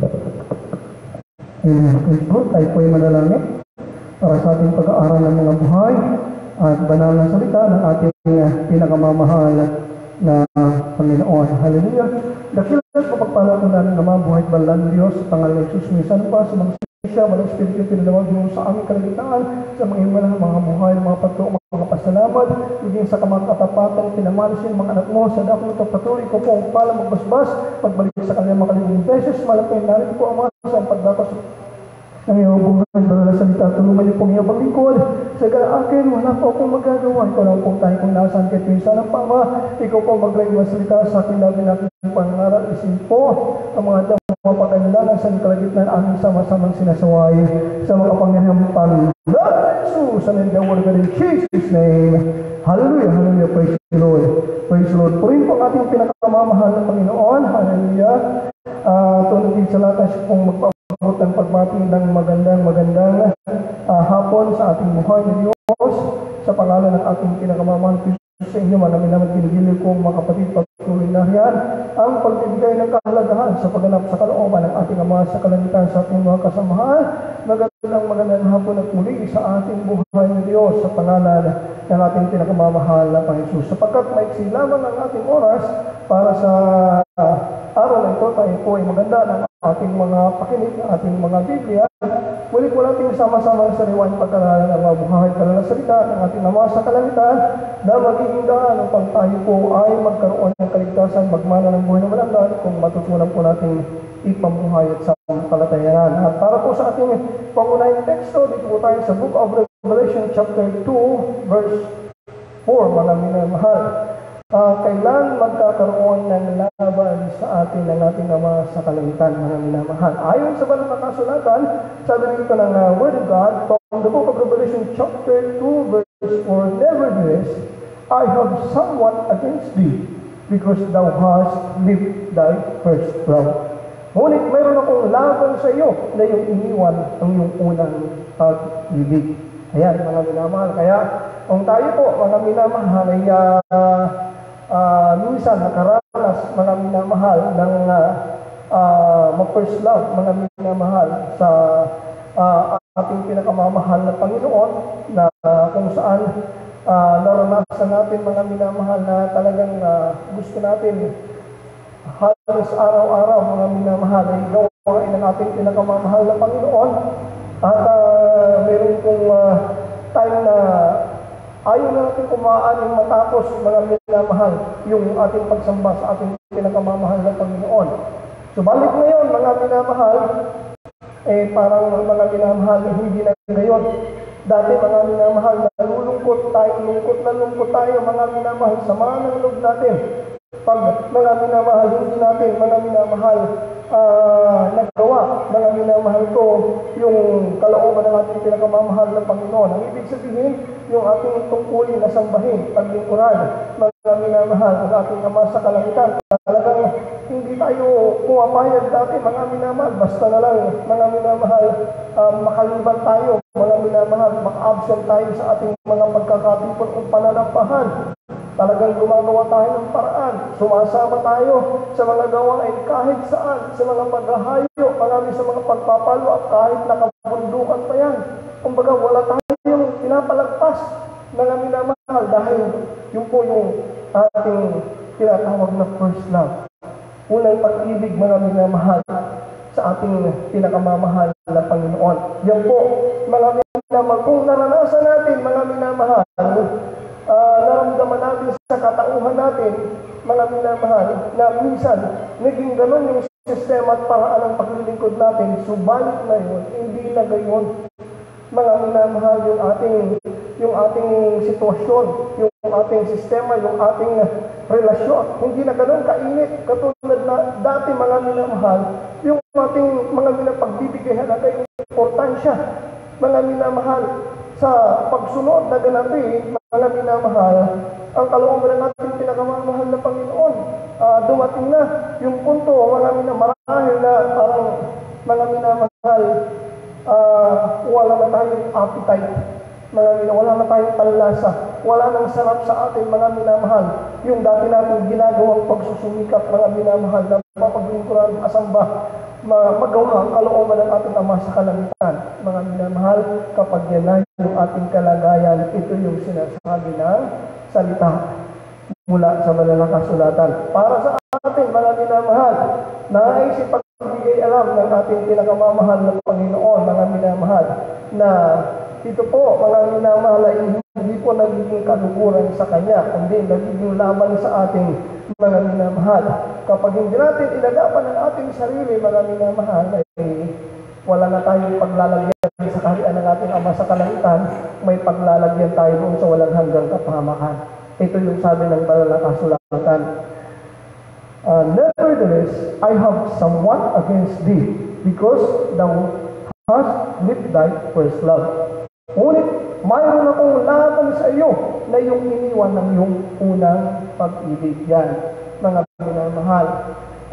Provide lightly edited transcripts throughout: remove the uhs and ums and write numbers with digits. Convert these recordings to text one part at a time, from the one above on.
Amen. Praise tayo po ay manalangin para sa ating pag-aaral ng mga buhay at banal na salita ng ating pinakamamahal na Panginoon. Hallelujah. Dakilang kapagpala ko namin na mga buhay at banal ng Diyos sa pangalan ng Jesus. Minsan pa sa mga siya, walang Espiritu, pinalawag mo sa aming kalagitnaan, sa mga iwalang mga buhay, mga pagtuong, mga pasalamat, higing sa kamakatapatang pinamalas yung mga anak mo, sa dako ito patuloy ko po ang pala magbasbas, pagbalik sa kanyang makalibong beses, malapay narin po ang mga sa pagdatos ng iyong buhay, banal na salita, tulungan niyo pong iyong lingkod, sa akin, wala po akong magagawa, ikaw lang po tayo kung nasaan kahit minsan ang Pama, ikaw po mag-live ng salita sa akin namin natin pangaral, isin po, ang mga mga pagkailangan sa kalagitnaan aming sama-samang sinasaway sa mga pangyayang Panginoon Jesus, and in the word of God in Jesus' name. Hallelujah, hallelujah, praise the Lord. Praise the Lord. Purihin po ang ating pinakamamahal na Panginoon. Hallelujah. Tunod din sa lahat siya pong magpapabot ng pagbati ng magandang hapon sa ating buhay na Diyos sa pangalan ng ating pinakamamahal sa inyo, marami naman ginigilid kong mga kapatid, patuloy na yan ang pagbibigay ng kahalagahan sa pagganap sa kalooban ng ating Ama sa kalangitan sa ating mga kasamahan. Magandang hapon at muli sa ating buhay ng Diyos sa pangalan ng ating pinakamamahal na Panginoon. Sapagkat maiksi lamang ang ating oras para sa araw na ito, tayo po ay maganda ng ating mga pakinig, ating mga Biblia. Muli po natin sama-sama sa riwang pagkalalan ng mga buhay na salita ng ating Ama sa kalangitan na magiging daan upang tayo po ay magkaroon ng kaligtasan, magmana ng buhay na walang kung matutunan po natin ipamuhay at sa palatayanan. At para po sa ating pangunahing teksto, dito po tayo sa Book of Revelation chapter 2 verse 4, mga minamahal. Kailan magkakaroon ng laban sa atin ng ating Ama sa kalangitan, mga minamahal? Ayon sa banal na kasulatan, sabi dito ng Word of God, from the Book of Revelation chapter 2 verse 4, nevertheless, I have somewhat against thee, because thou hast lived thy first love. Ngunit mayroon akong laban sa iyo na yung iniwan ang iyong unang pag-ibig. Ayan, mga minamahal. Kaya, kung tayo po, mga minamahal, ay minsan nakaranas, mga minamahal, ng mag-first love, mga minamahal, sa ating pinakamamahal na Panginoon, na kung saan naranasan natin, mga minamahal, na talagang gusto natin halos araw-araw, mga minamahal, ay gawain ng ating pinakamamahal na Panginoon. At meron pong time na ayaw na natin kumaaning matapos, mga minamahal, yung ating pagsamba sa ating pinakamamahal na Panginoon. Subalit ngayon, mga minamahal, parang mga minamahal, hindi na ngayon. Dati, mga minamahal, lungkot tayo, mga minamahal, sama ng loob natin. Pag mga minamahal, hindi natin, mga minamahal, nagawa, mga minamahal ko, yung kalooban ng ating pinakamamahal na Panginoon. Ang ibig sabihin, yung ating tungkulin na sambahin, paglingkuran, mga minamahal, ang ating Ama sa kalangitan. Talagang hindi tayo pumapayag dati, mga minamahal, basta na lang, mga minamahal, makaliban tayo, mga minamahal, maka-absent tayo sa ating mga pagkakatipon o pananampahan. Talagang gumagawa tayo ng paraan. Sumasama tayo sa mga gawain kahit saan, sa mga paghahayo, marami sa mga pagpapalo at kahit nakabundukan pa yan. Kumbaga wala tayong pinapalagpas, mga minamahal, dahil yun po yung ating tinatawag na first love. Unang pag-ibig, mga minamahal, sa ating pinakamamahal na Panginoon. Yan po, mga minamahal, kung naranasan natin, mga minamahal, naramdaman natin sa katauhan natin, mga minamahal, na minsan naging ganun yung sistema at paraan ng paglilingkod natin, subalit na yun, hindi na gayon, mga minamahal, yung ating sitwasyon, yung ating sistema, yung ating relasyon, hindi na ganun kainit, katulad na dati, mga minamahal, yung ating mga minapagbibigay halaga yung importansya, mga minamahal, sa pagsunod na ganapi, mga minamahal, ang kalooban ng ating pinakamamahal na Panginoon. Dumating na yung punto, mga minamahal, na parang mga minamahal, wala na tayong appetite, wala na tayong panlasa, wala nang sarap sa ating mga minamahal. Yung dati natin ginagawang pagsusumikap, mga minamahal, na papaglingkuran, asamba, magawa ang kalooban ng ating Ama sa kalangitan. Mga minamahal, kapag yan na yung ating kalagayan, ito yung sinasabi ng salita mula sa banal na kasulatan. Para sa atin, mga minamahal, nais ipagbigay alam ng ating pinakamamahal na Panginoon, mga minamahal, na ito po, mga minamahal, ay hindi po nagiging kaluguran sa Kanya, kundi nagiging laban sa ating mga minamahal. Kapag hindi natin inagapan ang ating sarili, mga minamahal, ay wala na tayong paglalagyan sa kaharian ng ating Ama sa kalangitan, may paglalagyan tayo doon sa walang hanggang kapahamakan. Ito yung sabi ng banal na kasulatan. Nevertheless, I have somewhat against thee, because thou hast left thy first love. Ngunit, mayroon akong laban sa iyo na iyong iniwan ng iyong unang pag-ibig. Yan, mga minamahal.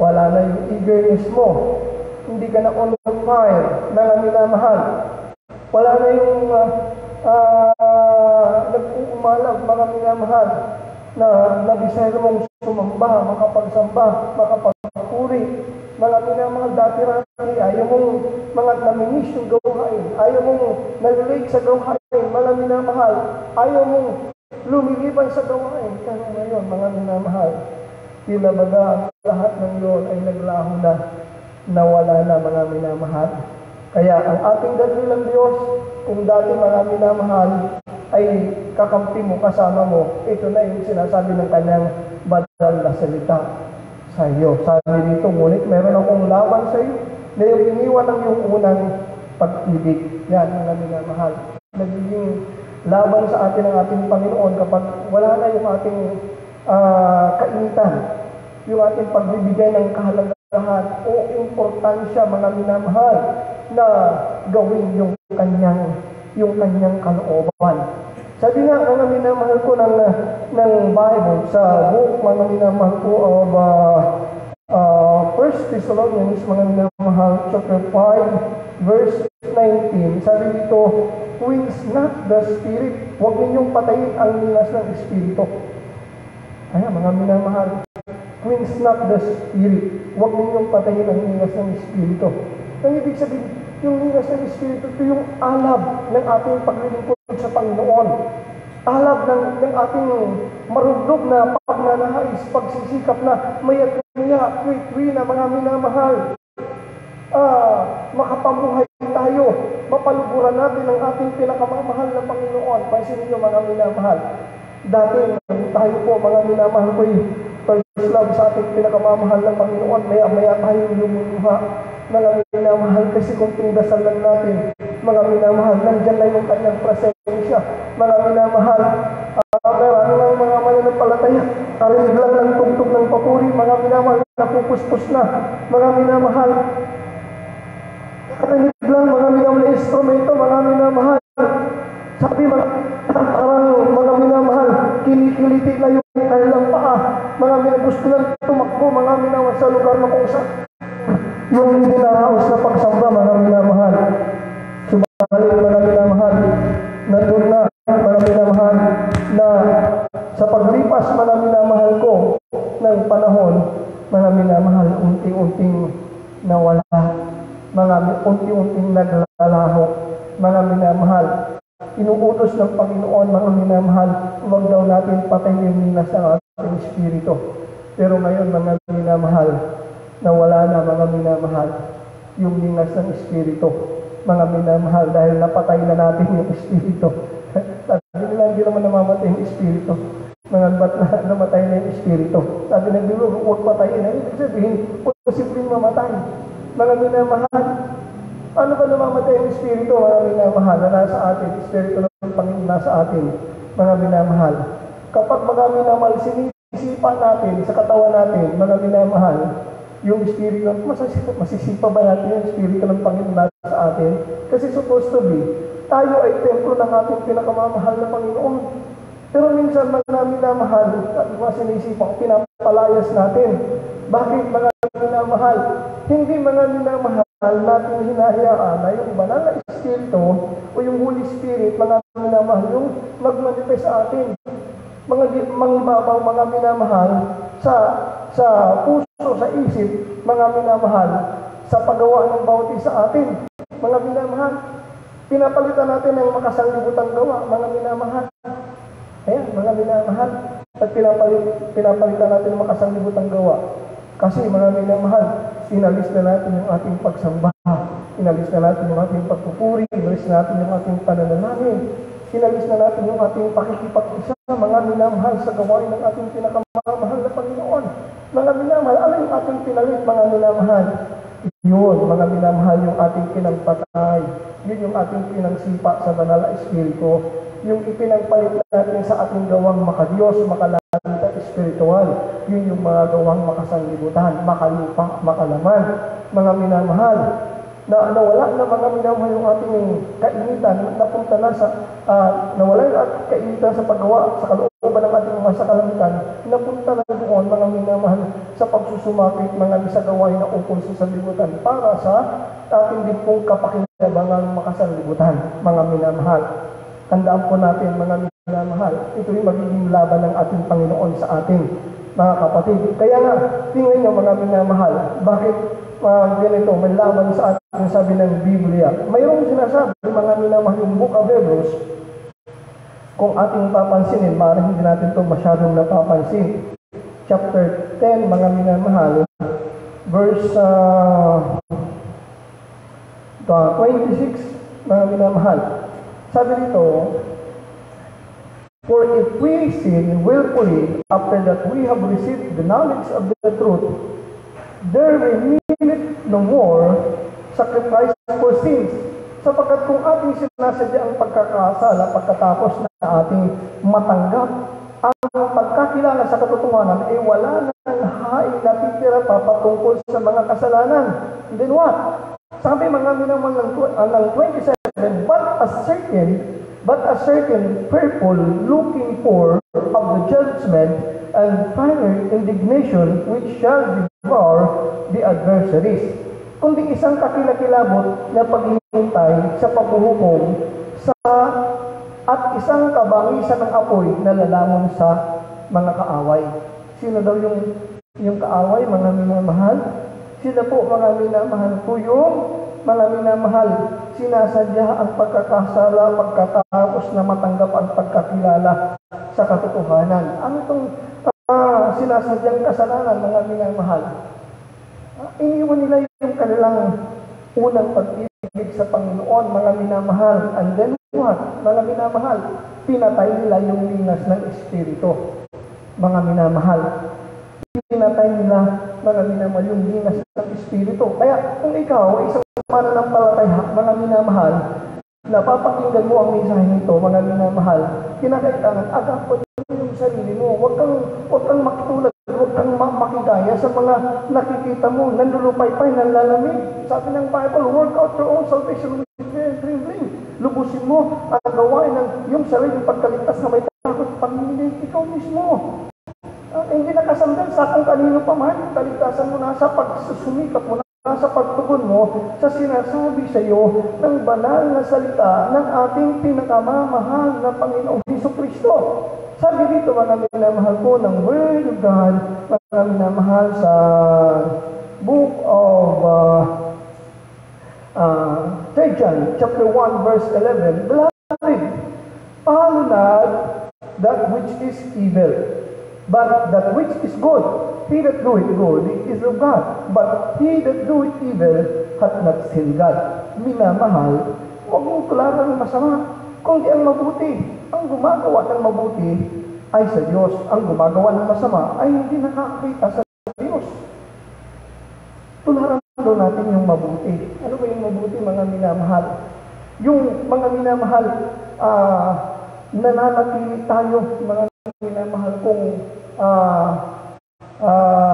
Wala na yung eagerness mo. Hindi ka na on fire, mga minamahal. Wala na yung nag-uumalag, mga minamahal, na nabisero mong sumamba, makapagsamba, makapagpuri. Mga minamahal, dati-rati, ayaw mong mga naminis yung gawain, ayaw mong nalilate sa gawain, mga minamahal, ayaw mong lumiliban sa gawain. Pero ngayon, mga minamahal, tinabaga, lahat ng yun ay naglaho na, nawala na, mga minamahal. Kaya ang ating dakilang Diyos, kung dati, mga minamahal, ay kakampi mo, kasama mo, ito na yung sinasabi ng kanyang banal na salita sa iyo. Sabi dito, ngunit meron akong laban sa iyo na yung iniwan ng yung unang pag-ibig. Yan, mga minamahal. Nagiging laban sa atin ng ating Panginoon kapag wala na yung ating kainitan, yung ating pagbibigay ng kahalagahan o importansya, mga minamahal, na gawin yung kanyang kalooban. Sabi nga, mga minamahal ko ng Bible, sa book, mga minamahal ko of 1 Thessalonians, mga minamahal, chapter 5, verse 19, sabi dito, quench not the spirit, huwag ninyong patayin ang nilas ng espiritu. Kaya, mga minamahal, quench not the spirit, huwag ninyong patayin ang nilas ng espiritu. Ang ibig sabihin, yung nilas ng espiritu, ito yung alab ng ating paglilingkod sa Panginoon. Alab ng ating marunong na pagnanais, pagsisikap na maya-kaya, kwit-kwi na, mga minamahal. Makapamuhay tayo, mapaluburan natin ang ating pinakamamahal na Panginoon. Pansin niyo, mga minamahal. Dati, tayo po, mga minamahal ko, first love sa ating pinakamamahal na Panginoon, maya-maya tayo lumuha. Mga minamahal, kasi kung pindasal lang natin, mga minamahal, nandyan na yung kanyang presensya. Mga minamahal, marami ng mga mananampalataya, karinig lang ng tugtog ng papuri, mga minamahal, napupuspos na. Mga minamahal, karinig lang, mga minamahal, instrumento, mga minamahal. Sabi, mga minamahal, kinikiliti na yung kanilang paa. Mga minamahal, gusto lang tumakbo, mga minamahal, sa lugar na kung sa yung dinaraos na pagsamba, mga minamahal. Subalit, mga minamahal, nandun na, mga minamahal, na sa paglipas, mga minamahal ko, ng panahon, mga minamahal, unti-unting nawala, mga unti-unting naglalaho, mga minamahal. Inuutos ng Panginoon, mga minamahal, huwag daw natin patayin yung nilas ng ating espiritu. Pero ngayon, mga minamahal, nawala na, mga minamahal, yung nilas ng espiritu. Mga minamahal, dahil napatay na natin yung espiritu. Sabi nila, hindi naman namamatay yung espiritu. Mga ba't na namatay na yung espiritu? Sabi ng Diyos, huwag patayin na. Ibig sabihin, huwag posibleng mamatay. Mga minamahal, ano ba namamatay yung espiritu, mga minamahal, na nasa atin? Espiritu ng Panginoon nasa atin, mga minamahal. Kapag mga minamahal, sinisipa natin sa katawan natin, mga minamahal, yung espiritu, masisipa ba natin yung espiritu ng Panginoon nasa atin? Kasi supposed to be, tayo ay templo ng ating pinakamamahal na Panginoon. Pero minsan, mga minamahal, sinisipang pinapalayas natin. Bakit, mga minamahal? Hindi, mga minamahal, natin hinahayaan na yung banal na espiritu o yung Holy Spirit, mga minamahal, yung magmanifest sa atin. Mga mangibabaw, mga minamahal, sa puso, sa isip, mga minamahal, sa paggawa ng bawat isa sa atin. Mga minamahal, pinapalitan natin ng makasanglibutang gawa, mga minamahal. Ayan, mga minamahal, at pinapalitan natin ng makasanglibutang gawa. Kasi mga minamahal, inalis na natin yung ating pagsamba, inalis na natin yung ating pagpupuri, inalis na natin yung ating pananalangin, inalis na natin yung ating pakikipag-isa, mga minamahal, sa gawain ng ating pinakamamahal na Panginoon. Mga minamahal, ano yung ating pinalit, mga minamahal? Yun, mga minamahal, yung ating pinagpatay, yun yung ating pinagsipa sa banal na Espiritu, yung ipinagpalit natin sa ating gawang makadiyos, makalangit at espiritual, yun yung mga gawang makasanglibutan, makalupa, makalaman. Mga minamahal, na nawala na mga minamahal yung ating kainitan, napunta na sa, nawala yung ating kainitan sa paggawa, sa kalooban ng ating mga kalamitan, napunta na doon, mga minamahal, sa pagsusumapit, mga isagawain na ukol sa sanlibutan, para sa ating din pong kapakinabangang makasanlibutan, mga minamahal. Tandaan po natin, mga minamahal, ito yung magiging laban ng ating Panginoon sa ating mga kapatid. Kaya nga, tingnan nyo mga minamahal, bakit ganito, may laban sa ating sabi ng Biblia. Mayroong sinasabi, mga minamahal, yung Book of Hebrews, kung ating papansinin, maaaring hindi natin ito masyadong napapansin. Chapter 10, mga minamahal, verse 26, mga minamahal. Sabi dito, for if we sin willfully after that we have received the knowledge of the truth, there remaineth no more sacrifice for sins. Sapagkat kung ating sinasadya ang pagkakasala pagkatapos na ating matanggap ang pagkakilala sa katotohanan, ay wala nang hain na titira pa patungkol sa mga kasalanan. And then what? Sabi mga minamahal ng 27, but a certain people looking for of the judgment and final indignation which shall devour the adversaries. Kundi isang kakilakilabot na paghihintay sa paghuhukom at isang kabangisan ng apoy na lalamon sa mga kaaway. Sino daw yung kaaway, mga minamahal? Sila po, mga minamahal po, yung mga minamahal, sinasadya ang pagkakasala pagkatapos na matanggap ang pagkakilala sa katotohanan. Ano itong sinasadyang kasalanan, mga minamahal? Iniwan nila yung kanilang unang pag-ibig sa Panginoon, mga minamahal. And then what? Mga minamahal, pinatay nila yung linas ng Espiritu. Mga minamahal, pinatay nila, mga minamahal, yung linas ng Espiritu. Kaya kung ikaw ay isang mananampalataya, mga minamahal, napapakinggan mo ang mensahe nito, mga minamahal, kinakailangan agapan mo yung sarili mo. Huwag kang makitulad, huwag kang makigaya sa mga nakikita mo, nanlulupay-pay, nanlalamig. Sabi ng Bible, work out your own salvation with fear and trembling. Lubusin mo ang gawain ng yung sariling pagkaligtas na may takot, pamilya, ikaw mismo. Hindi nakasandal sa kung kanino pa man, yung kaligtasan mo nasa pagsusumikap mo, nasa pagtugon mo sa sinasabi sa iyo ng banal na salita ng ating pinakamamahal na Panginoong Jesucristo. Sabi dito, mga minamahal ko ng Word of God, mga minamahal sa Book of 3 John, chapter 1, verse 11, Beloved, follow not that which is evil, but that which is good. He that doeth good is of God, but he that doeth evil hath not seen God. Minamahal, huwag mong tularan ng masama, kundi ang mabuti. Ang gumagawa ng mabuti ay sa Diyos. Ang gumagawa ng masama ay hindi nakakakita sa Diyos. Tularan daw natin yung mabuti. Ano ba yung mabuti, mga minamahal? Yung mga minamahal, nananatili tayo, mga minamahal, kung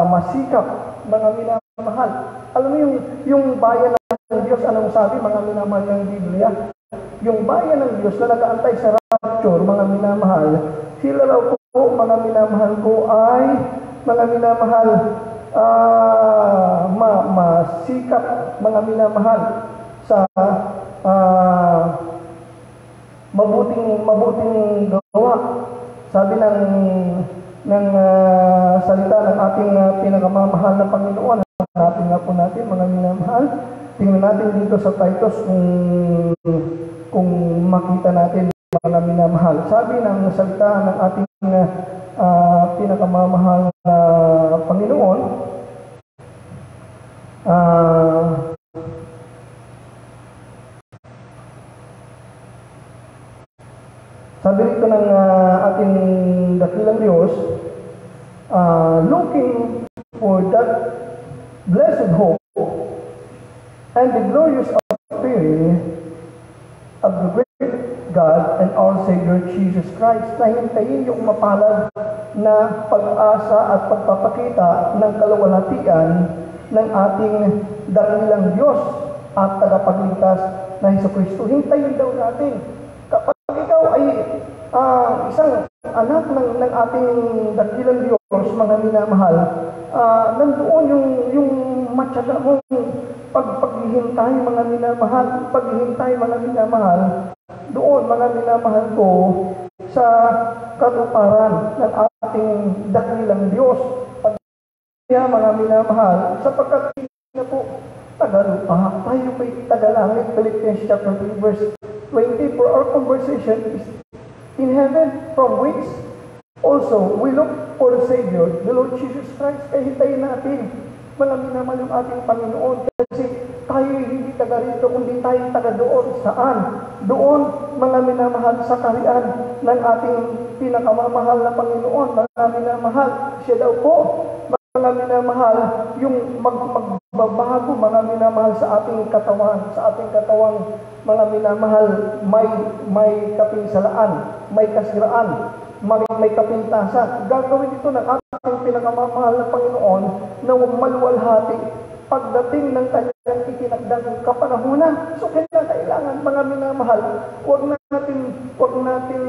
masikap, mga minamahal. Alam mo yung bayan ng Diyos, anong sabi, mga minamahal ng Biblia? Yung bayan ng Diyos na nag-aantay sa rapture, mga minamahal, sila raw po, mga minamahal ko, ay mga minamahal, masikap, mga minamahal, sa mabuting gawa. Sabi ng salita ng ating pinakamamahal na Panginoon, hanapin nga po natin mga minamahal. Tingnan natin dito sa Titus kung makita natin mga minamahal. Sabi ng salita ng ating pinakamamahal na Panginoon, sabi rito ng ating dakilang Diyos, looking for that blessed hope and the glorious appearing of the great God and our Savior Jesus Christ, na hintayin yung mapalad na pag-asa at pagpapakita ng kalawalhatian ng ating dakilang Diyos at tagapagligtas na Jesucristo. Hintayin daw natin. Kapag ikaw ay isang anak ng ating dakilang Diyos, mga minamahal, nandoon yung matyaga mong paghihintay, mga minamahal, paghihintay, mga minamahal, doon, mga minamahal ko, sa katuparan ng ating dakilang Diyos. Kaya, mga minamahal, sapagkat na po, tagalupa, tayo ko'y tagalangit. Philippians chapter 3, verse 20, for our conversation is in heaven, from which also we look for the Savior, the Lord Jesus Christ. Kaya hintayin natin, mga minamahal, yung ating Panginoon. Kasi tayo hindi taga rito, kundi tayo taga doon. Saan? Doon, mga minamahal, sa kaharian ng ating pinakamamahal na Panginoon. Mga minamahal, siya daw po, mga minamahal, yung magbabago, mga minamahal, sa ating katawan. Sa ating katawang, mga minamahal, may kapinsalaan, may kasiraan, may kapintasan. Gagawin ito ng ating pinakamamahal na Panginoon na maluwalhati pagdating ng kanyang itinagdang kapanahunan. So kailangan, mga minamahal, huwag natin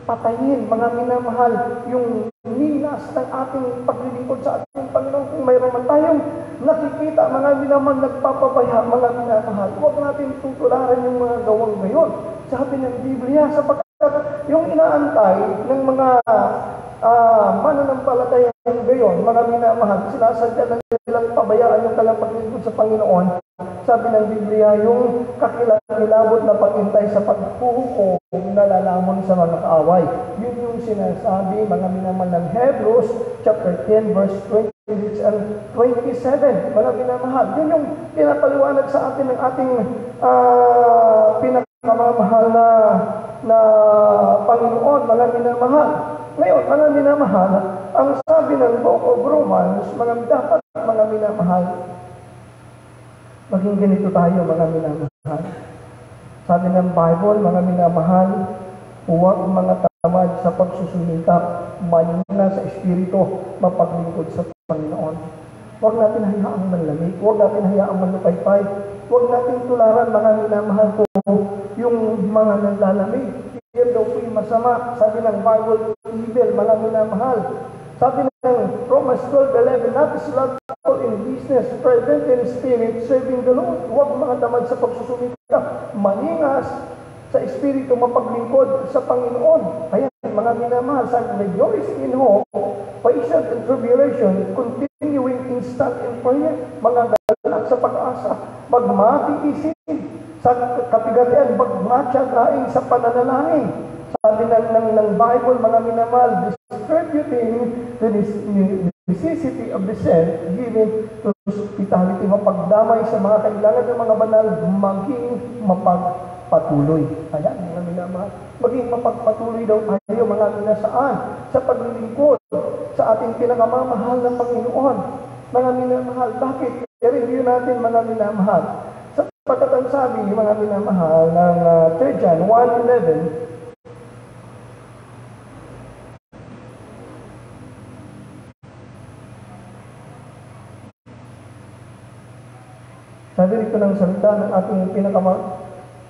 patayin, mga minamahal, yung ninas ng ating paglilingkod sa ating Panginoon. Kung mayroon man tayong nakikita, mga minamahal, nagpapabaya, mga minamahal, huwag natin tutularan yung mga gawang ngayon. Sabi ng Biblia, sapagkat yung inaantay ng mga mananampalataya ngayon, mga minamahal, sinasadya na nilang pabayaan yung kalapaglingkod sa Panginoon. Sabi ng Biblia, yung kakilabot na pag-intay sa paghuhukom na lalamon sa mga kaaway. Yun yung sinasabi, mga minamahal, ng Hebrews chapter 10, verse 26 and 27. Mga minamahal, yun yung pinapaliwanag sa atin ng ating pinakamamahal na Panginoon, mga minamahal. Ngayon, mga minamahal, ang sabi ng Book of Romans, dapat, mga minamahal, maging ganito tayo, mga minamahal. Sabi ng Bible, mga minamahal, huwag mga tamad sa pagsusumikap, manina sa Espiritu, mapaglingkod sa Panginoon. Huwag natin hayaang manlamig, huwag natin hayaang manlupaypay, huwag natin tularan, mga minamahal ko, yung mga nanlalamig. Yan daw po yung masama. Sabi ng Bible, evil, mga minamahal. Sabi ng Romans 12:11, not slothful in business, fervent in spirit, serving the Lord. Huwag mga tamad sa pagsusumikap, maningas sa Espiritu, mapaglingkod sa Panginoon. Kaya mga minamahal, sabi, rejoice in hope, patient in tribulation, continuing instant in prayer, mga galak sa pag-asa, magmatiisin sa kapigatian, magmatyagain sa pananalangin. Sabi ng Bible, mga minamahal, distributing the necessity of the saint, giving to hospitality, mapagdamay sa mga kailangan ng mga banal, maging mapagpatuloy. Ayan, mga minamahal, maging mapagpatuloy daw tayo, mga minasaan, sa paglilingkod sa ating pinakamamahal na Panginoon. Mga minamahal, bakit? I-review natin, mga minamahal. Sapagkat ang sabi, mga minamahal, ng 3 John 1:11, sabi rito ng salita ng ating pinakamahal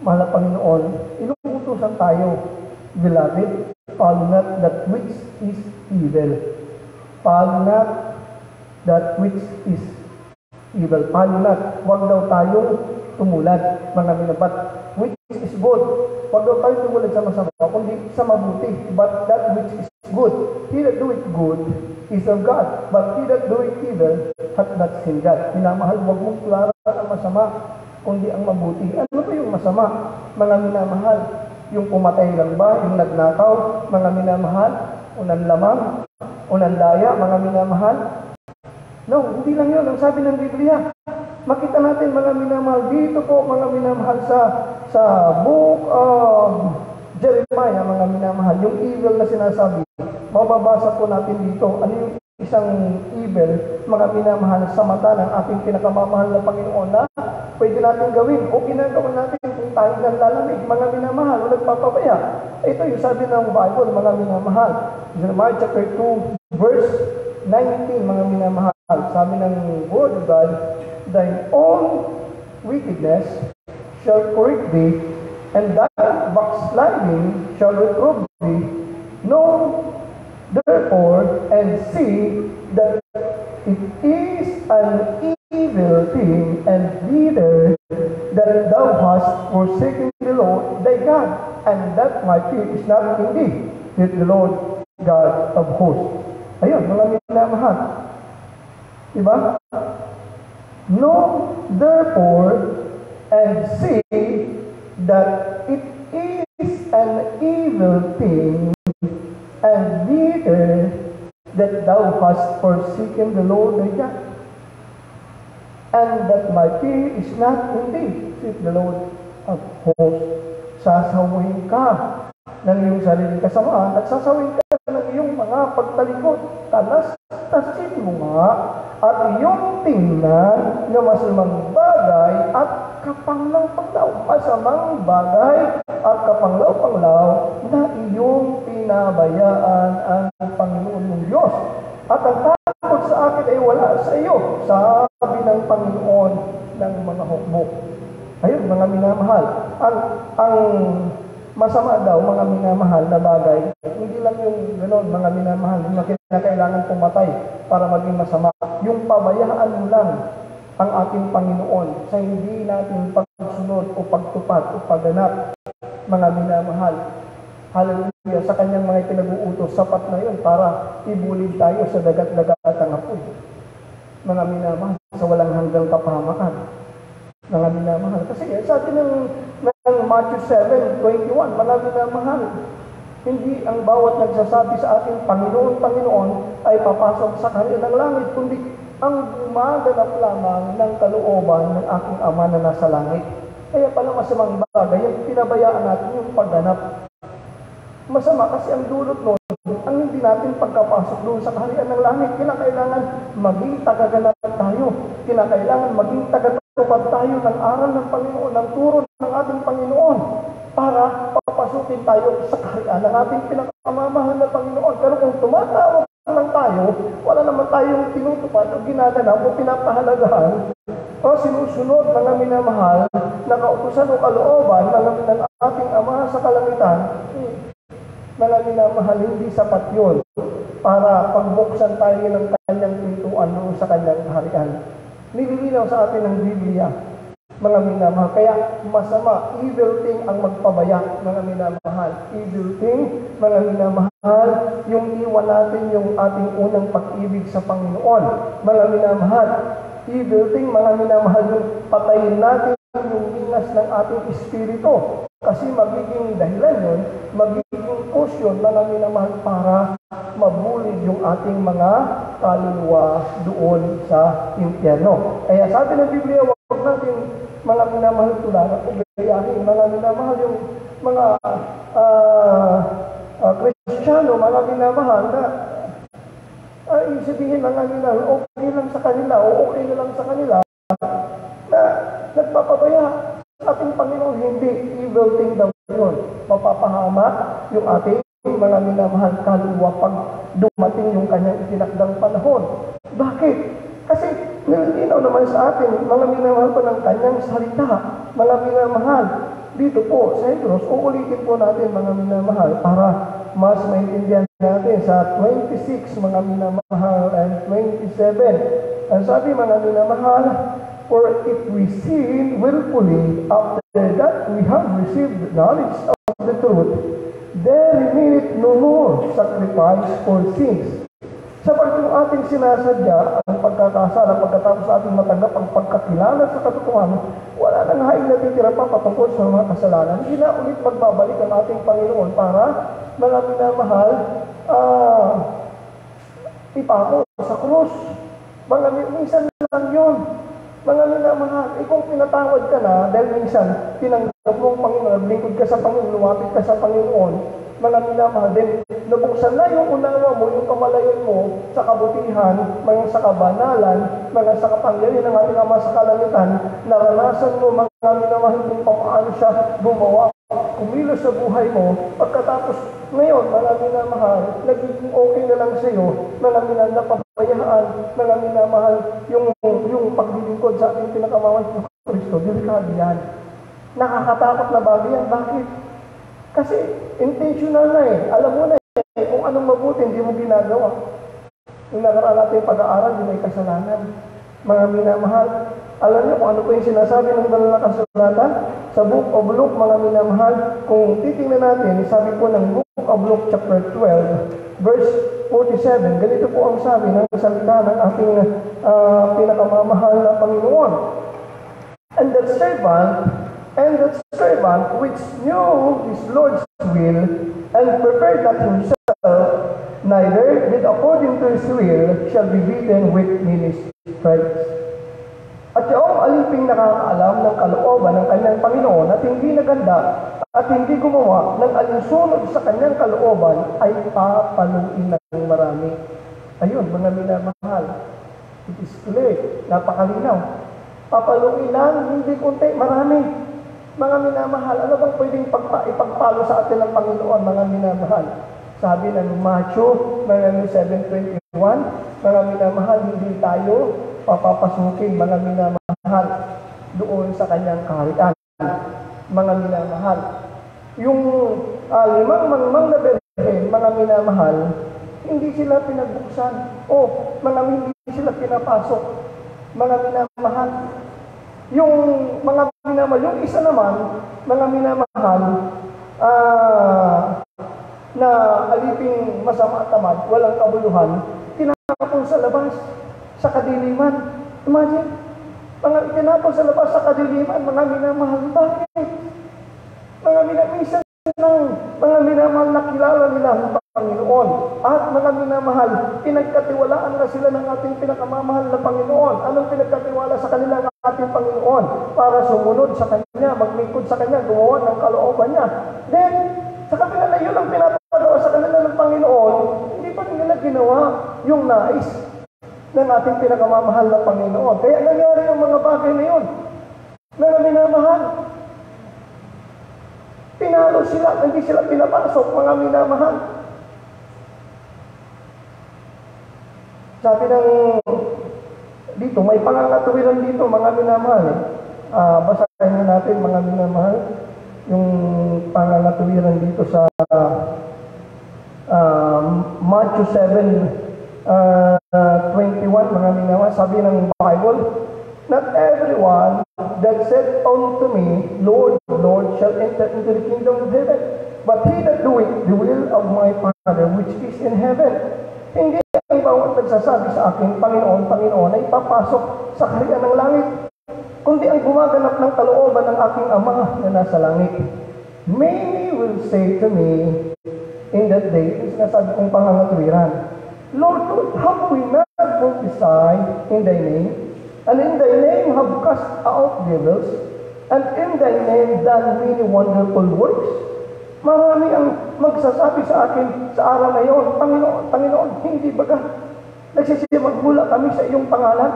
na Panginoon, inuutusan tayo, beloved, follow not that which is evil. Follow not that which is evil. Follow not. Huwag daw tayong tumulad, mga minabat, which is good. Huwag daw tayong tumulad sa masama, kundi sa mabuti. But that which is good. He that doeth good is of God. But he that doeth evil hath not seen God. Minamahal, huwag mong tularan ang masama, kundi ang mabuti. Ano ba yung masama? Mga minamahal, yung pumatay lang ba? Yung nagnakaw? Mga minamahal, unang lamang, unang daya, mga minamahal? No, hindi lang yun. Ang sabi ng Biblia, makita natin mga minamahal dito po, mga minamahal sa book of Jeremiah, mga minamahal, yung evil na sinasabi, mababasa po natin dito. Ano yung isang evil, mga minamahal, sa mata ng ating pinakamamahal na Panginoon na pwede natin gawin o ginagawa natin kung tayo ng lalamig, mga minamahal, o nagpapabaya. Ito yung sabi ng Bible, mga minamahal. Jeremiah chapter 2, verse 19, mga minamahal. Sabi ng Word of God, thine own wickedness shall correct thee, and thy backsliding shall reprove thee. Know therefore and see that it is an evil thing and bitter that thou hast forsaken the Lord thy God, and that my fear is not in thee, yet the Lord God of hosts. Ayun, mga minamahal. Diba? Know therefore and see that it is an evil thing and bitter that thou hast forsaken the Lord thy God, and that my fear is not in thee, saith the Lord of hosts. Sasawayin ka ng iyong sariling kasamaan at sasawayin ka ng iyong mga pagtalikod. Talas-tasin mo nga at iyong tingnan na masamang bagay at kapanglaw-panglaw. Masamang bagay at kapanglaw-panglaw na iyong pinabayaan ang Panginoon mong Diyos. At ang takot sa akin ay wala sa iyo, sabi ng Panginoon ng mga hukbo. Ayun, mga minamahal. Ang masama daw, mga minamahal na bagay, hindi lang yung gano'n, mga minamahal, na kailangan pumatay para maging masama. Yung pabayaan mo lang ang ating Panginoon sa hindi natin pagsunod o pagtupad o pagganap, mga minamahal. Hallelujah, sa kanyang mga pinag-uutos, sapat na yun para ibulid tayo sa dagat-dagatang apoy. Mga minamahal, sa walang hanggang kapahamakan. Mga minamahal. Kasi sa atin ng Matthew 7:21, mga minamahal, hindi ang bawat nagsasabi sa ating Panginoon, Panginoon ay papasok sa kaharian ng langit, kundi ang gumaganap lamang ng kalooban ng aking Ama na nasa langit. Kaya pala masamang bagay, yung pinabayaan natin yung pagganap. Masama kasi ang dulot nun, ang hindi natin pagkapasok doon sa kaharian ng langit. Kinakailangan maging tagaganap tayo. Kinakailangan maging tagatupad tayo ng aral ng Panginoon, ng turo ng ating Panginoon para papasukin tayo sa kaharian ng ating pinakamamahal na Panginoon. Pero kung tumatawag lang tayo, wala naman tayong tinutupad o ginaganap o pinapahalagahan o sinusunod, mga minamahal, na kautusan o kalooban ng ating Ama sa kalangitan, mga minamahal, hindi sapat yun para pagbuksan tayo ng kanyang pintuan doon sa kanyang kaharian. Nililinaw sa atin ng Biblia, mga minamahal. Kaya masama, evil thing ang magpabaya, mga minamahal. Evil thing, mga minamahal, yung iwan natin yung ating unang pag-ibig sa Panginoon. Mga minamahal, evil thing, mga minamahal, yung patayin natin yung linas ng ating espiritu. Kasi magiging dahilan yun, magiging cause yun, mga minamahal, para mabulid yung ating mga kaluluwa doon sa impyerno. Kaya sabi ng Biblia, huwag natin, mga minamahal, tularan o gayahin, mga minamahal, yung mga Kristiyano, mga minamahal, na sabihin mga minamahal, okay lang sa kanila o okay na lang sa kanila, na nagpapabaya sa ating Panginoon. Hindi, evil thing daw yun. Mapapahamak yung ating mga minamahal kaluluwa pag dumating yung kanyang itinakdang panahon. Bakit? Kasi nilinaw naman sa atin, mga minamahal pa ng kanyang salita, mga minamahal. Dito po sa Hebrews, uulitin po natin, mga minamahal, para mas maintindihan natin sa 26, mga minamahal, and 27. Ang sabi, mga minamahal, for if we sin willfully after that we have received the knowledge of the truth, there remaineth no more sacrifice for sins, Sapagat yung ating sinasadya, ang pagkakasala, pagkatapos sa ating matanggap ang pagkakilala sa katotohanan, wala nang haing natitira pa patungkol sa mga kasalanan. Hindi na ulit magbabalik ang ating Panginoon para, mga minamahal, ipako sa krus. Mga minsan lang yun. Mga minamahal, kung pinatawad ka na, dahil minsan, tinanggap mo ang Panginoon, lingkod ka sa Panginoon, lumapit ka sa Panginoon, mga minamahal, din, nabuksan na yung unawa mo, yung kamalayan mo sa kabutihan, mga sa kabanalan, mga sa kapangyarihan ng ating Ama sa kalangitan, naranasan mo mga minamahal kung paano siya gumawa, kumilos sa buhay mo, pagkatapos ngayon, mga minamahal, nagiging okay na lang sa iyo, mga minamahal na pabayaan, mga minamahal, yung paglilingkod sa ating pinakamamahal ng Kristo, delikado yan. Nakakatakot na bagay yan. Bakit? Kasi intentional na eh. Alam mo na eh, kung anong mabuti, hindi mo ginagawa. Yung nakaraan natin pag-aaral, hindi may kasalanan. Mga minamahal, alam niyo kung ano po yung sinasabi ng banal na kasulatan? Sa Book of Luke, mga minamahal, kung titingnan natin, sabi po ng Book of Luke chapter 12, verse 47, ganito po ang sabi ng salita ng ating pinakamamahal na Panginoon. And that servant which knew his Lord's will and prepared not himself, neither did according to his will, shall be beaten with many stripes. At yung aliping nakakaalam ng kalooban ng kanyang Panginoon at hindi naganda at hindi gumawa ng alinsunod sa kanyang kalooban ay papaluin ng marami. Ayun, mga minamahal, it is clear, napakalinaw. Papaluin lang, hindi kunti, marami. Mga minamahal, ano bang pwedeng ipagpalo sa atin ng Panginoon, mga minamahal? Sabi ng Matthew, mga 7:21, mga minamahal, hindi tayo papapasukin, mga minamahal, doon sa kanyang kaharian. Mga minamahal, yung 5 mangmang na berhen, mga minamahal, hindi sila pinagbuksan. Mga hindi sila pinapasok. Mga minamahal, yung mga minamahal, yung isa naman, mga minamahal, na aliping masama at tamad, walang kabuluhan, tinapon sa labas, sa kadiliman. Imagine, mga tinapon sa labas sa kadiliman, mga minamahal. Bakit? Mga minamahal ng mga minamahal na kilala nila ang Panginoon. At mga minamahal, pinagkatiwalaan na sila ng ating pinakamamahal na Panginoon. Anong pinagkatiwala sa kanila ng ating Panginoon? Para sumunod sa Kanya, magmingkod sa Kanya, gumawa ng kalooban niya. Then, sa kabila na yun ang pinapagawa sa kanila ng Panginoon, hindi pa nila ginawa yung nais ng ating pinakamamahal na Panginoon. Kaya nangyari ang mga bagay na yun. Mga minamahal, pinalo sila, hindi sila pinapasok, mga minamahal. Sabi ng dito, may pangangatuwiran dito, mga minamahal. Basahin natin, mga minamahal, yung pangangatuwiran dito sa Matthew 7:21, mga minamahal. Sabi ng Bible, not everyone that said unto me, Lord, Lord, shall enter into the kingdom of heaven, but he that doeth the will of my Father which is in heaven. Hindi ang bawat nagsasabi sa akin, Panginoon, Panginoon, ay papasok sa kaharian ng langit, kundi ang gumaganap ng kalooban ng aking Ama na nasa langit. Many will say to me in that day, yung sinasabi kong pangangatuwiran, Lord, Lord, have we not prophesied in thy name? And in thy name have cast out devils, and in thy name done many wonderful works. Marami ang magsasabi sa akin sa araw na iyon, Panginoon, Panginoon, hindi baga nagsisimagmula kami sa iyong pangalan?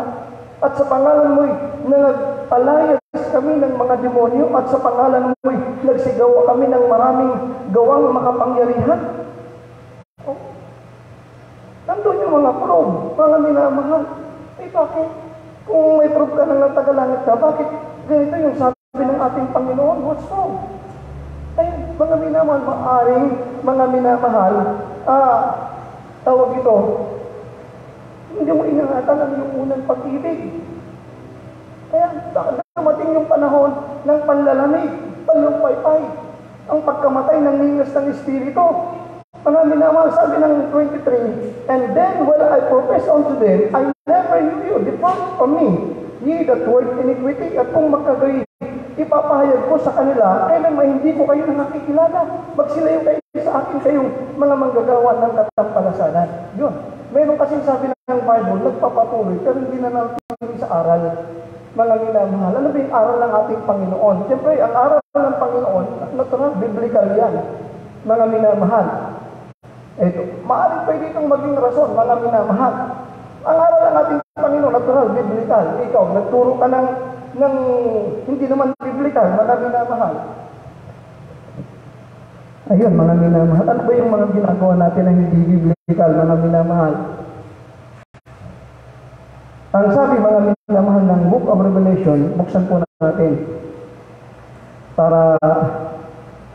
At sa pangalan mo'y nagpalayas kami ng mga demonyo, at sa pangalan mo'y nagsigawa kami ng maraming gawang makapangyarihan. Nandun yung mga proof, mga minamahal. Bakit? Kung may proof ka ng tagalangit ka, bakit ganito yung sabi ng ating Panginoon? What's wrong? Ay, mga minamahal, maaring mga minamahal, tawag ito, hindi mo ingatan ang iyong unang pag-ibig. Kaya, dumating yung panahon ng panlalamig, palumpaypay, ang pagkamatay ng ningas ng Espiritu. Mga minamahal, sabi ng 23, and then will I profess unto them, I never knew you, depart from me, ye that work iniquity. At kung magkagayon, ipapahayag ko sa kanila, kailan may hindi ko kayo nakikilala. Magsilayo kayo sa akin, kayong mga manggagawa ng katampalasanan. Yun. Meron kasi sabi ng Bible, nagpapatuloy, pero hindi na natin sa aral. Mga minamahal, ano ba yung aral ng ating Panginoon? Siyempre, ang aral ng Panginoon, natural, biblical yan. Mga minamahal. Ito, maaaring pwede itong maging rason, mga minamahal. Ang aral ng ating Panginoon, natural, biblical. Ikaw, nagturo ka ng hindi naman biblical, mga minamahal. Ayun, mga minamahal. Ano ba yung mga ginagawa natin na hindi biblical, mga minamahal? Ang sabi, mga minamahal, ng Book of Revelation, buksan po natin para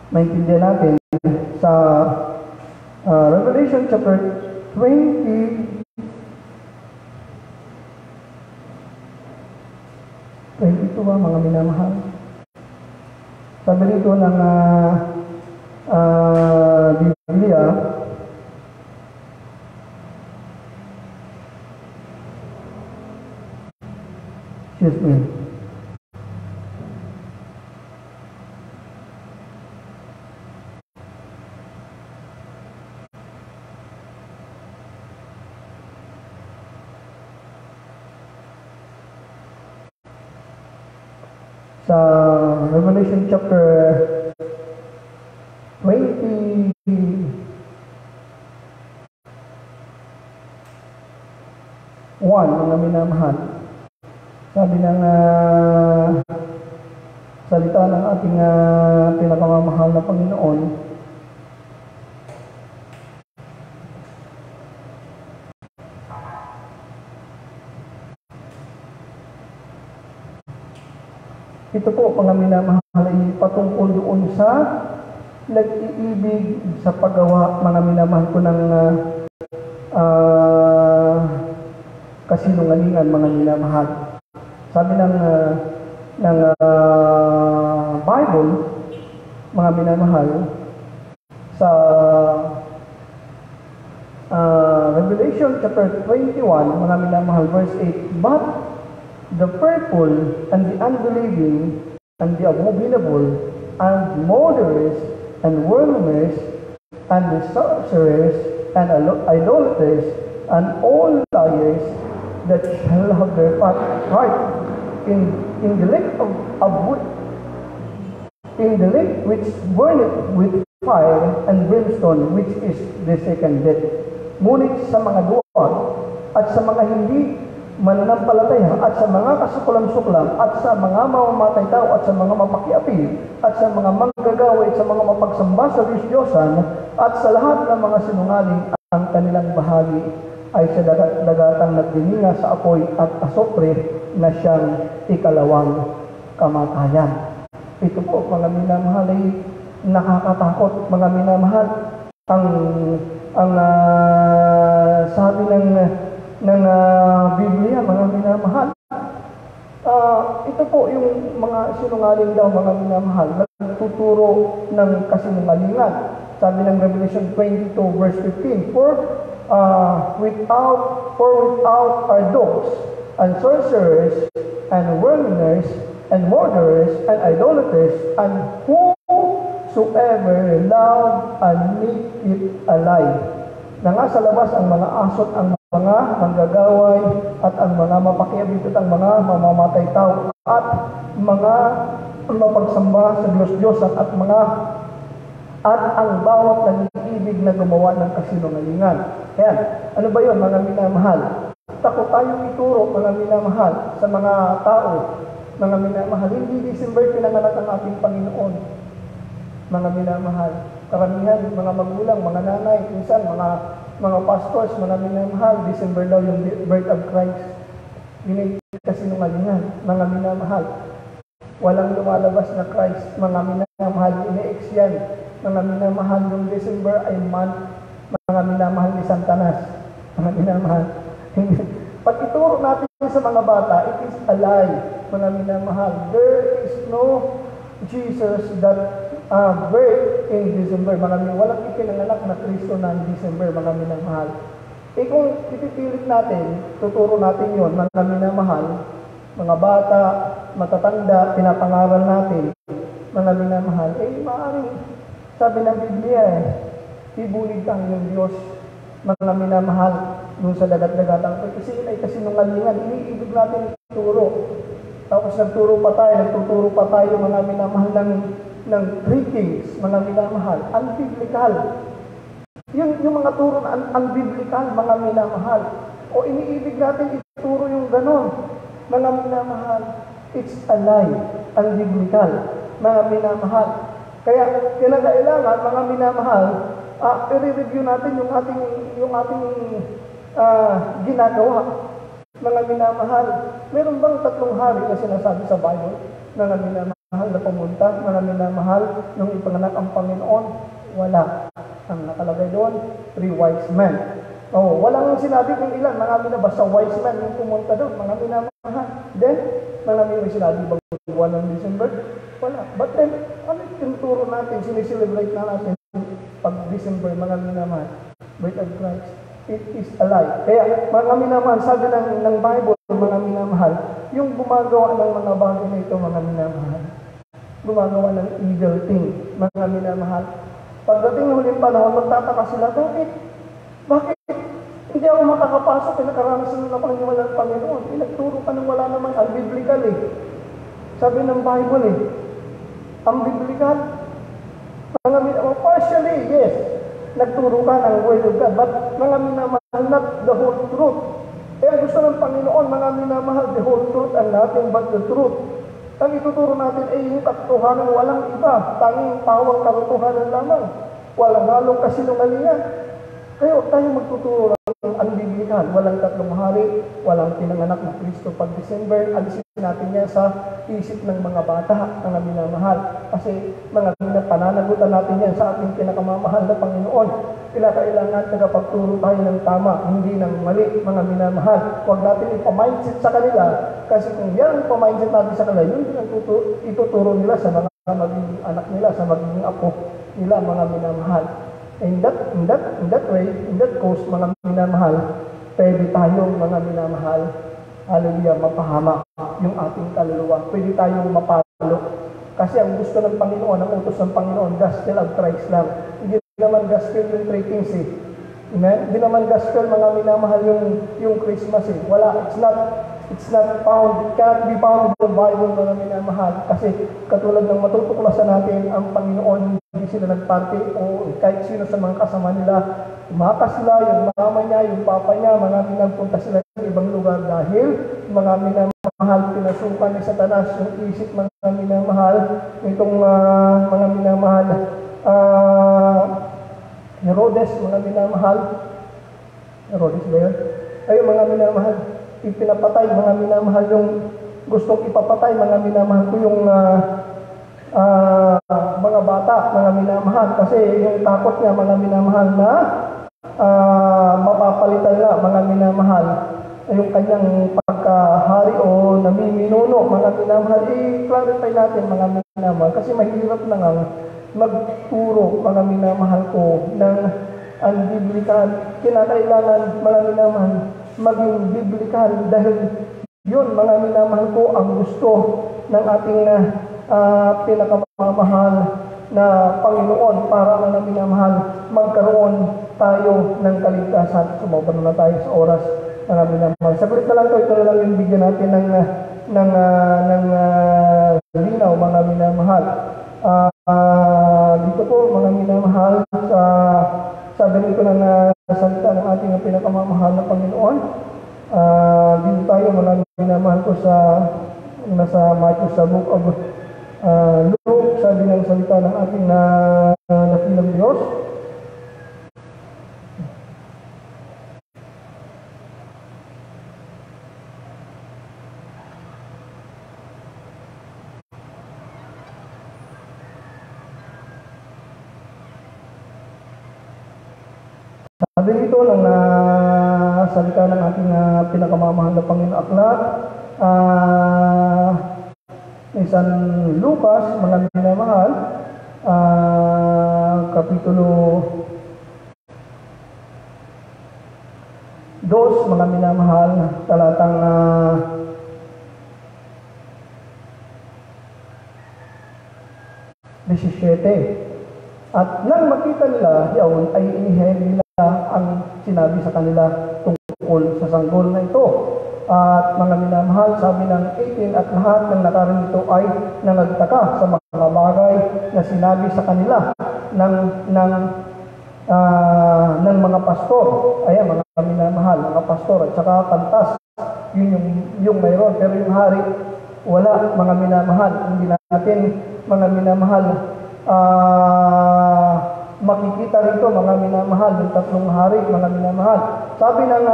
maintindihan natin sa Revelation chapter 22 mga minamahal. Sabi dito ng Biblia, excuse me, sa Revelation chapter 21, mga minamahal. Sabi ng salita ng ating pinakamamahal na Panginoon, ito po, mga minamahal, ay patungkol doon sa nag-iibig sa paggawa, mga minamahal ko, ng kasinungalingan, mga minamahal. Sabi ng Bible, mga minamahal, sa Revelation chapter 21, mga minamahal, verse 8, but the fearful and the unbelieving and the abominable and murderers and wormers and the sorcerers and idolaters and all liars that shall have their part in the lake of wood, in the lake which burneth with fire and brimstone, which is the second death. Ngunit sa mga duwag at sa mga hindi mananampalataya at sa mga kasukulam-suklam at sa mga mamamatay tao at sa mga mapakiapi at sa mga manggagawa at sa mga mapagsamba sa Diyos-Diyosan at sa lahat ng mga sinungaling, ang kanilang bahagi ay sa dagatang nagdininga sa apoy at asopre na siyang ikalawang kamatayan. Ito po, mga minamahal, ay nakakatakot, mga minamahal. Ang sabi ng Biblia, mga minamahal, ito po yung mga sinungaling daw, mga minamahal, nagtuturo ng kasinungalingan. Sabi ng Revelation 22 verse 15, For without are dogs and sorcerers and wormers and murderers and idolaters and whosoever love and make it alive. Na nga sa labas ang mga asot, ang mga manggagaway at ang mga mapakiabit at ang mga mamamatay tao at mga mapagsamba sa Diyos-Diyosan at ang bawat nag-iibig na gumawa ng kasinungalingan. Ayan, ano ba yun, mga minamahal? Takot tayong ituro, mga minamahal, sa mga tao, mga minamahal. Hindi December pinanganak ang ating Panginoon, mga minamahal. Karamihan, mga magulang, mga nanay, minsan, mga pastors, mga minamahal, December daw yung birth of Christ. Yun ay kasinungalingan, mga minamahal. Walang lumalabas na Christ, mga minamahal, ine-ex yan. Mga minamahal, yung December ay month, mga minamahal ni Santanas, mga minamahal. Pag ituro natin sa mga bata, it is a lie, mga minamahal. There is no Jesus that birth in December, mga walang ipinanganak na Kristo ng December, mga minamahal. Kung ipipilit natin, tuturo natin yon, mga minamahal, mga bata, matatanda, pinapangaral natin, mga minamahal, maaaring, sabi ng Biblia, ibulig ang iyong Diyos, mga minamahal, dun sa dagat-dagatang. Kasi yun ay kasinungalingan, iniibig natin ituro. Tapos nagtuturo pa tayo, mga minamahal, ng greetings, mga minamahal, unbiblical. Yung mga turo na unbiblical, mga minamahal. O iniibig natin ituro yung ganon, mga minamahal. It's a lie, unbiblical, mga minamahal. Kaya kinakailangan, mga minamahal, i-review natin yung ating ginagawa. Mga minamahal, meron bang 3 hari na sinasabi sa Bible? Mga minamahal na pumunta, mga minamahal, nung ipanganak ang Panginoon? Wala. Ang nakalagay doon, 3 wise men. Walang sinabi kung ilan, mga basta wise men yung pumunta doon, mga minamahal. Then, mga may sinabi bang 1 ng December? Wala. But then, ano yung tinuturo natin, sineselebrate na natin pag December, mga minamahal, birth of Christ? It is a lie. Kaya, mga minamahal, sabi ng Bible, mga minamahal, yung gumagawa ng mga bagay na ito, mga minamahal, gumagawa ng evil thing, mga minamahal. Pagdating ng huling panahon, magtataka sila, bakit hindi ako makakapasok, nakaranasan na Panginoon ng Panginoon, pinagturo ka ng wala naman, ang biblical Sabi ng Bible ang biblical, mga minamahal, partially, yes, nagturo ka ng word of God, but mga minamahal, not the whole truth. Kaya gusto ng Panginoon, mga minamahal, the whole truth and nothing but the truth. Ang ituturo natin ay yung katotohanan, walang iba, tanging pawang katotohanan lamang. Walang halong kasinungalingan. Kaya tayo magtuturo ng unbiblical, walang 3 hari, walang pinanganak na Kristo pag December, alisin natin yan sa isip ng mga bata, mga minamahal. Kasi mga pananagutan natin yan sa ating pinakamamahal na Panginoon. Kailangan tagapagturo tayo ng tama, hindi ng mali, mga minamahal. Huwag natin ipamindset sa kanila, kasi kung yan ang ipamindset natin sa kanila, yun din ang ituturo nila sa mga magiging anak nila, sa magiging apo nila, mga minamahal. In that way, in that cause, mga minamahal, pwede tayong mga minamahal, hallelujah, mapahamak yung ating kaluluwa. Pwede tayong mapalo. Kasi ang gusto ng Panginoon, ang utos ng Panginoon, gospel of Christ lang. Hindi naman gospel yung 3 things Amen? Hindi naman gospel, mga minamahal, yung Christmas Wala, it's not found, it can't be found in the Bible, mga minamahal. Kasi katulad ng matutuklasan natin, ang Panginoon, hindi sila nagparty o kahit sino sa mga kasama nila, umakas sila, yung mama niya, yung papa niya, mga pinagpunta sila sa ibang lugar dahil mga minamahal, pinasukan ni Satanas yung isip, mga minamahal, itong mga minamahal, Herodes, mga minamahal, Herodes ba yun? Ayun, mga minamahal, ipinapatay, mga minamahal, yung gustong ipapatay, mga minamahal ko yung mga bata, mga minamahal, kasi yung takot niya, mga minamahal, na mapapalitan na, mga minamahal, yung kanyang pagkahari o namiminuno, mga minamahal, i-clarify natin, mga minamahal, kasi mahirap na nga magturo, mga minamahal ko, ng unbiblical. Kinakailangan, mga minamahal, maging biblical, dahil yun, mga minamahal ko, ang gusto ng ating pinakamamahal na Panginoon, para, mga minamahal, magkaroon tayo ng kaligtasan. Sumobra na tayo sa oras, mga minamahal. Saglit na lang ito na lang yung bigyan natin ng linaw, mga minamahal. Dito po, mga minamahal, sabi nito ng salita ng ating pinakamamahal na Panginoon. Dito tayo, mga minamahal ko, nasa Matthew, sa book of Luke, sabi ng salita ng ating nakilang Diyos. Sabi nito ng salita ng ating pinakamamahal na Panginoon aklat, San Lucas, mga minamahal, Kapitulo 2, mga minamahal, talatang 17. At nang makita nila yaon, ay inihen nila ang sinabi sa kanila tungkol sa sanggol na ito. At mga minamahal, sabi ng 18, at lahat ng nakarito ay nangagtaka sa mga bagay na sinabi sa kanila ng mga pastor. Ayan, mga minamahal, mga pastor, at saka kantas, yun yung mayroon. Pero yung hari, wala, mga minamahal. Hindi natin, mga minamahal, makikita rito, mga minamahal, yung tatlong hari, mga minamahal. Sabi ng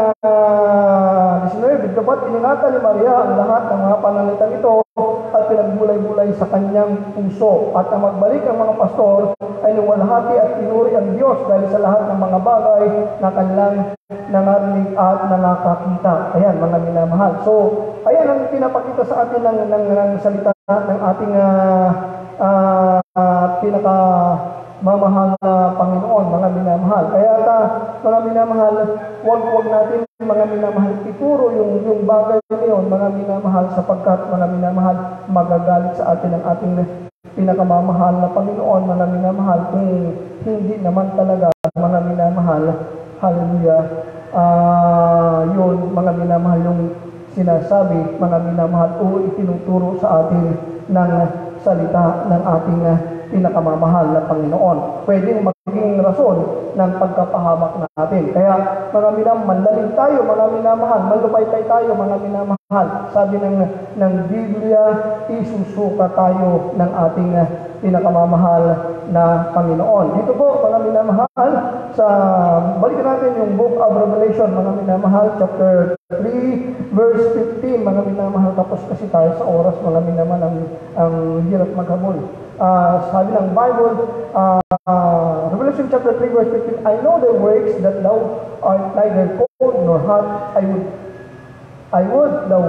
19, dapat iningatan ni Maria ang lahat ng mga pananalitang ito at pinagbulay-bulay sa kanyang puso. At ang magbalik ang mga pastor ay luwalhati at pinuri ang Diyos dahil sa lahat ng mga bagay na kanilang nangarinig at nakakita. Ayan, mga minamahal. So, ayan ang pinapakita sa atin ng salita ng ating pinakamamahal na Panginoon, mga minamahal. Kaya mga minamahal, huwag natin, mga minamahal, ituro yung bagay niyon, mga minamahal, sapagkat, mga minamahal, magagalit sa atin ang ating pinakamamahal na Panginoon, mga minamahal, kung hindi naman talaga, mga minamahal, hallelujah, yun, mga minamahal, yung sinasabi, mga minamahal, o itinuturo sa atin ng salita ng ating pinakamamahal na Panginoon. Pwedeng maging rason ng pagkapahamak natin. Kaya, mga minamahal, manlalim tayo, mga minamahal, malupaypay tayo, mga minamahal. Sabi ng Biblia, isusuka tayo ng ating pinakamamahal na Panginoon. Dito po, mga minamahal, balikan natin yung Book of Revelation, mga minamahal, chapter 3, verse 15, mga minamahal, tapos kasi tayo sa oras, mga minamahal, ang hirap maghabol. Sabi ng Bible, Revelation chapter 3, verse 15, I know the works that thou art neither cold nor hot. I would thou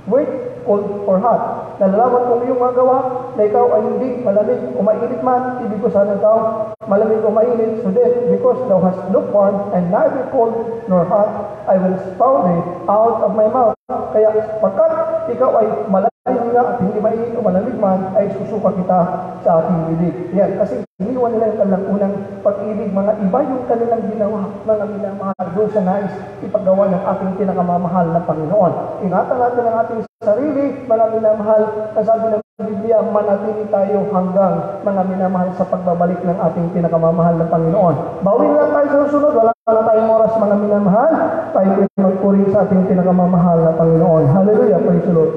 wait cold or hot. Nalalaman kong iyong magawa na ikaw ay hindi malamig o mainit man, ibig ko sana ikaw malamig o mainit. So then, because thou hast lukewarm and neither cold nor hot, I will spout thee out of my mouth. Kaya pagkat ikaw ay malamig nga at hindi mainit o malamig man, ay susuka kita sa ating bibig. Yan, kasi iniwan nila yung kanilang unang pag-ibig. Mga iba yung kanilang ginawa, mga minamahal, doon sa nais ipagawa ng ating pinakamamahal na Panginoon. Ingatan natin ang ating sarili, mga minamahal, na sabi ng Biblia, manatili tayo hanggang, mga minamahal, sa pagbabalik ng ating pinakamamahal na Panginoon. Bawin lang tayo sa susunod, wala na tayong oras, mga minamahal, tayo magpuri sa ating pinakamamahal na Panginoon. Hallelujah, praise the Lord.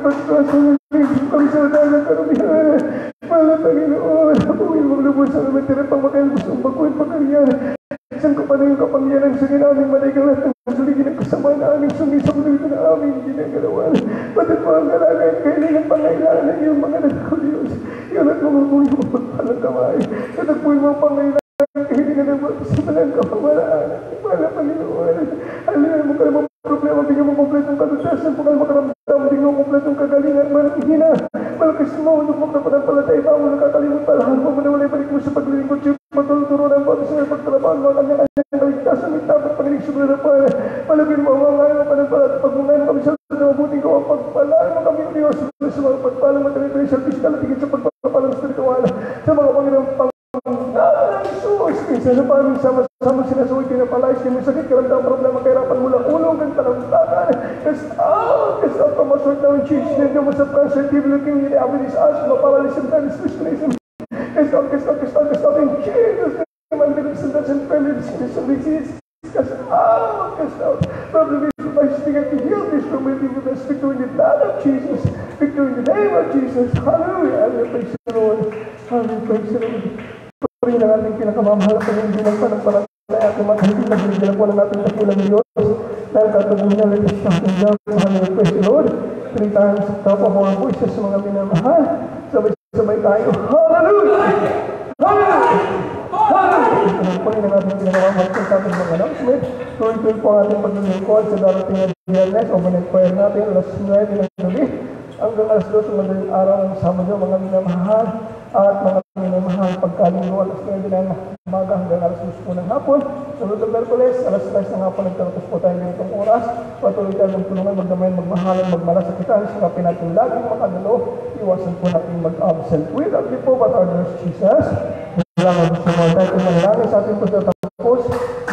pagpasa ng kami sa dalang karumihan. Mahal Panginoon, apuin mong lubos sa naman tira pang makailbos ang bakuin pagkariyan. Isang ko pa na yung kapangyanan sa ginaming manigalat ng suligin ng kasama na aming sumisang dito na aming ginagalawan. Batit mo ang kalagayan kailangan pangailangan ng iyong mga nagkakaw Diyos. Iyalat mo ang muli mo pagpalang kamay. Katagpuin mo ang pangailangan kahilingan ng mga kasimalang kapamalaan. Mahal Panginoon, alihan mo ka ng mga problema, bigyan mo kompletong kalutasan, pagkal makaramdam, bigyan mo kompletong kagalingan, malakihina, malakas mo, nukmok na panagpalatay, mo nakakalimot palahan mo, manawalay balik mo sa paglilingkod siya, matuluturo ng bawat sa pagtrabahan, mga kanya-kanya kaligtasan, may dapat panginig sa mga pala, malagin mo ang mga ngayon, panagpalat, pagmungayon kami sa na mabuting ko, ang pagpalaan mo kami, Diyos, sa mga pagpalang matalitin sa piskal, tigit sa pagpapalang spiritual, sa mga Panginoong Isa na pa aming sama-sama sinasuwi, pinapalayas niyo may sakit, karamdang problema, kahirapan mula ulong kang talamdagan. Cast out from us right now in Jesus' name, no matter cancer, TV, leukemia, diabetes, asthma, paralysis, diabetes, cast out in Jesus' name, and medicine, and family disease, cast out. Problem is, by speaking to heal this community with us, victory in the blood of Jesus, victory in the name of Jesus. Hallelujah. Hallelujah. Praise the Lord. Hallelujah. Praise the Lord. Puri ng ating pinakamamahal at panigilang panagpalataya at maghalitin na binigilang po ng ating dakilang Diyos dahil katuloy na litis sa ating Diyos. Hallelujah, praise the Lord. 3 times top of our voices sa mga minamahal. Sabay-sabay tayo. Hallelujah! Hallelujah! Hallelujah! Puri ng ating pinakamamahal sa ating mga announcement. Tuloy-tuloy po ang ating paglilingkod sa darating na Biyernes o managpayan natin alas 9 ng gabi hanggang alas 2 ng madaling araw ng Sabado, mga minamahal. At mga minamahal, pagkalinggo, alas 9 ng umaga hanggang alas 2 ng hapon. Sunod ng Merkules, alas 3 ng hapon, nagtaratos po tayo ganitong oras. Patuloy tayo ng tulungan, magdamayan, magmahalan, magmalasakitan. Sikapin natin laging makadalo. Iwasan po natin mag-absent. We love you po, but our Lord Jesus. Salamat sa mga tayo kung manalangin sa ating pagtatapos.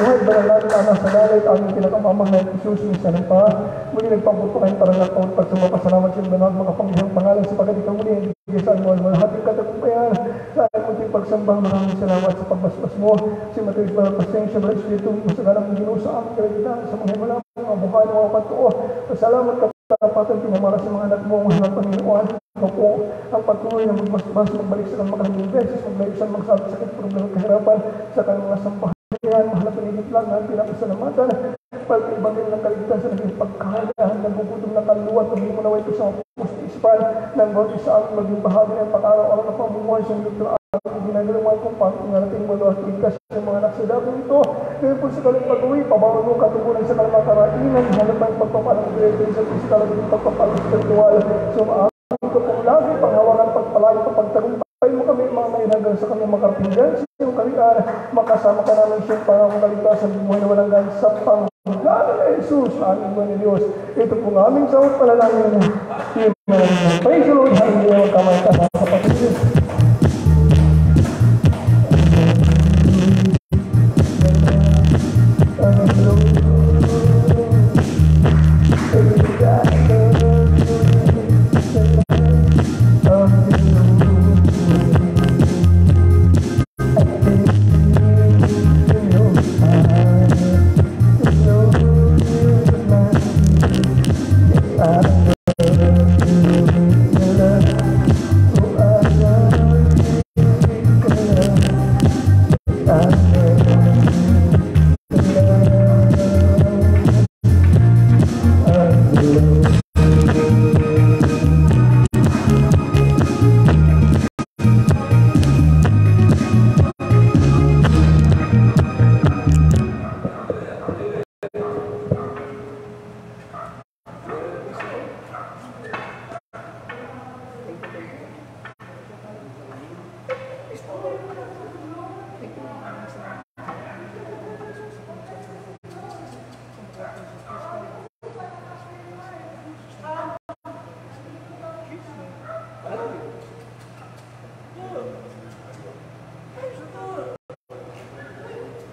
Buhay ba na natin ang nasa dalit, aming pinakamamahal ng Jesus, minsan ng pa. Muli nagpabuto kayo para nagpaut at sumapasalamat sa mga makapangyahang pangalan sa pagkatikaw muli. Hindi sa mo, hating katagumpayan. Sa ating munting pagsambang, maraming salamat sa pagbasbas mo. Si Mateus para pasensya, Brad Espiritu, masagalang ginoo sa aming kaligitan, sa mga himalang, mga buhay ng mga patuo. Pasalamat ka kapatan, pinamara sa mga anak mo, mahal Panginoon. Ikaw po ang patuloy na magbasbas, magbalik sa kanyang makalimang beses, magbalik sa mga sakit, problema, kahirapan, sa kanyang mga sampahan. Mahal na pinigit lang na pinapasalamatan. Pagkaibagan ng kaligtasan, naging pagkahalahan, nagugutom na kaluwa, pagiging mo nawa ito sa pusti-ispan, ng bawat isa ang maging bahagi ng pag-araw-araw na pamumuhay sa Dr. Ang ginagalawan kong pangingarating mo at ligtas ng mga anak sa dapong ito. Ngayon po sa kaling pag-uwi, pabawan mo katugunan sa kalang makarainan, hanap ang pagpapalang direkto sa pisikal at pagpapalang spiritual. So maaari ko pong lagi, panghawakan, pagpalayo, pagtagumpay mo kami, mga nainagal sa kanyang makarapinggan. Sa iyong kalian, makasama ka namin siya para mong kaligtasan, buhay na walang gan sa panghawakan na Jesus, aming mga Diyos. Ito pong aming sawat palalangin. Praise the Lord, hallelujah, magkamay ka na kapatid.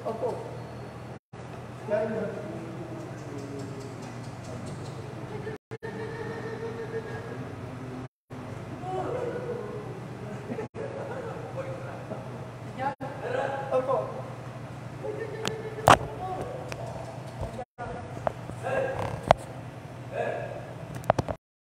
Opo.